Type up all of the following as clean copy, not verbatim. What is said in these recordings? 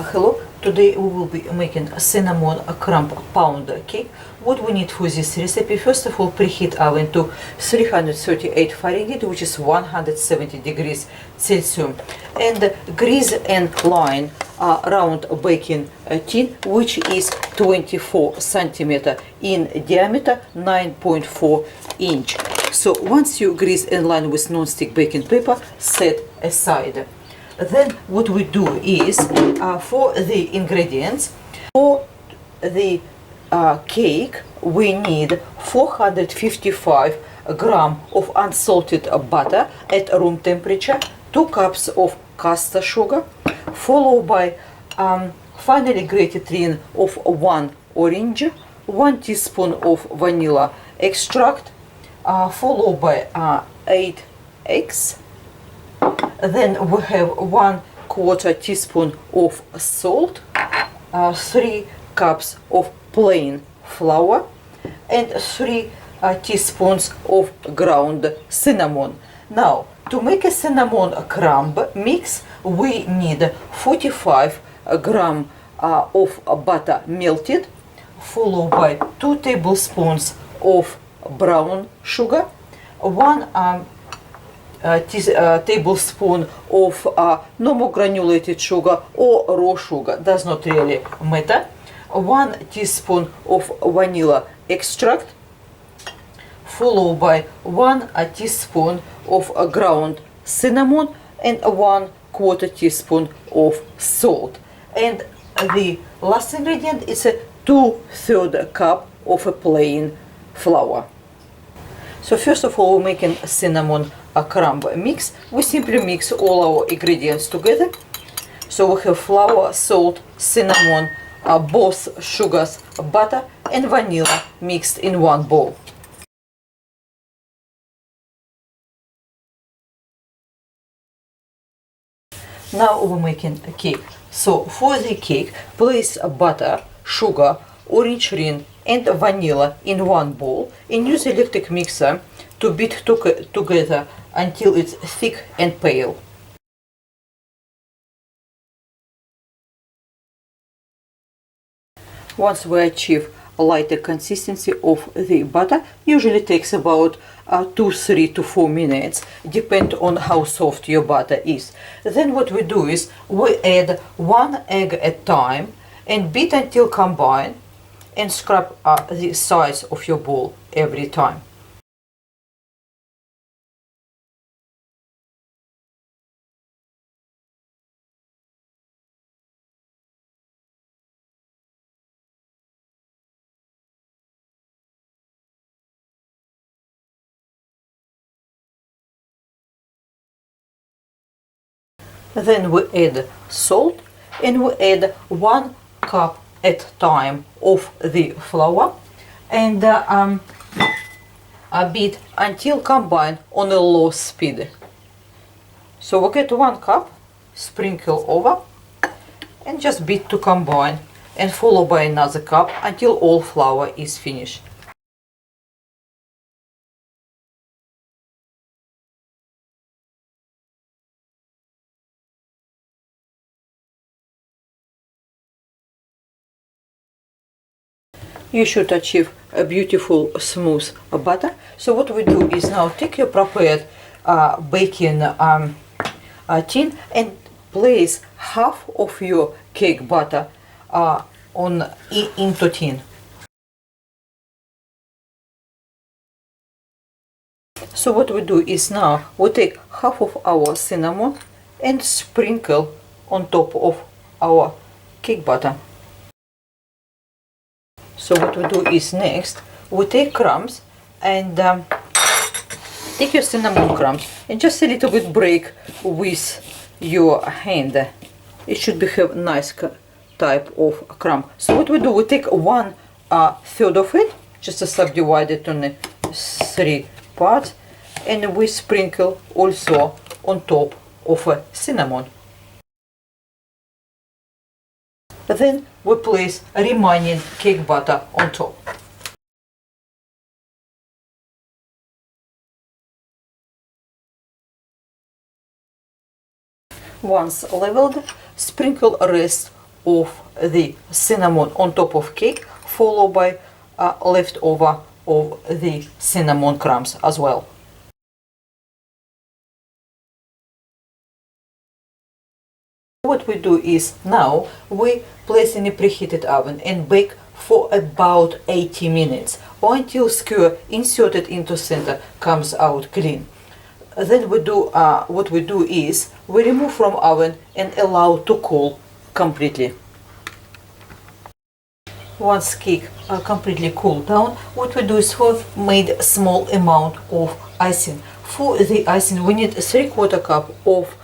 Hello, today we will be making a cinnamon crumb pound cake. What we need for this recipe: first of all, preheat oven to 338 Fahrenheit, which is 170 degrees Celsius, and grease and line a round baking tin, which is 24 centimeter in diameter, 9.4 inch. So once you grease and line with non-stick baking paper, set aside. Then what we do is, for the ingredients, for the cake we need 455 grams of unsalted butter at room temperature, 2 cups of caster sugar, followed by finely grated rind of 1 orange, 1 teaspoon of vanilla extract, followed by 8 eggs. Then we have 1/4 teaspoon of salt, 3 cups of plain flour, and 3 teaspoons of ground cinnamon. Now, to make a cinnamon crumb mix, we need 45 grams of butter melted, followed by 2 tablespoons of brown sugar, 1 tablespoon of normal granulated sugar or raw sugar, does not really matter, 1 teaspoon of vanilla extract, followed by 1 teaspoon of ground cinnamon, and 1/4 teaspoon of salt. And the last ingredient is a 2/3 cup of a plain flour. So first of all, we're making a cinnamon crumb mix. We simply mix all our ingredients together. So we have flour, salt, cinnamon, both sugars, butter, and vanilla mixed in one bowl. Now we're making a cake. So for the cake, place butter, sugar, orange rind, and vanilla in one bowl, and use electric mixer to beat together until it's thick and pale. Once we achieve a lighter consistency of the butter, usually takes about 3 to 4 minutes, depend on how soft your butter is. Then what we do is we add 1 egg at a time and beat until combined, and scrub the sides of your bowl every time. Then we add salt, and we add 1 cup at a time of the flour, and beat until combined on a low speed. So we get 1 cup, sprinkle over, and just beat to combine, and follow by another cup until all flour is finished. You should achieve a beautiful smooth butter. So what we do is now take your prepared baking tin and place half of your cake batter into tin. So what we do is now we take half of our cinnamon and sprinkle on top of our cake batter. So what we do is next we take crumbs and take your cinnamon crumbs and just a little bit break with your hand. It should have nice type of crumb. So what we do, we take 1/3 of it, just to subdivide it on 3 parts, and we sprinkle also on top of cinnamon. Then we place remaining cake batter on top. Once leveled, sprinkle rest of the cinnamon on top of cake, followed by leftover of the cinnamon crumbs as well. What we do is now we place in a preheated oven and bake for about 80 minutes or until skewer inserted into center comes out clean. Then we do what we do is we remove from oven and allow to cool completely. Once cake completely cooled down, what we do is we made a small amount of icing. For the icing we need 3/4 cup of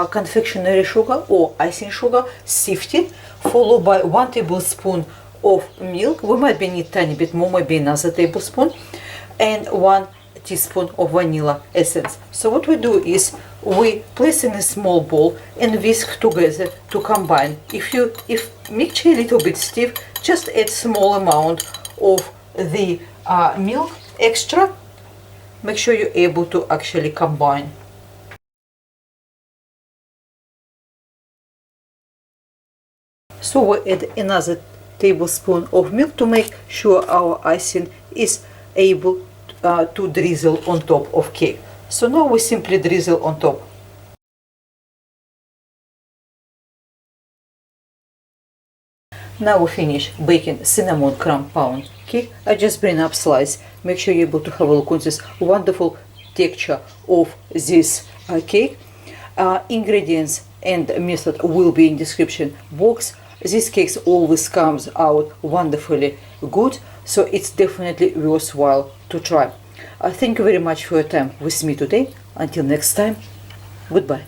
confectionery sugar or icing sugar, sifted, followed by 1 tablespoon of milk. We might need tiny bit more, maybe another tablespoon, and 1 teaspoon of vanilla essence. So what we do is we place in a small bowl and whisk together to combine. If mixture a little bit stiff, just add small amount of the milk extra. Make sure you're able to actually combine. So we add another tablespoon of milk to make sure our icing is able to drizzle on top of cake. So now we simply drizzle on top. Now we finish baking cinnamon crumb pound cake. I just bring up slice. Make sure you're able to have a look at this wonderful texture of this cake. Ingredients and method will be in description box. This cake always comes out wonderfully good, so it's definitely worthwhile to try. Thank you very much for your time with me today. Until next time, goodbye.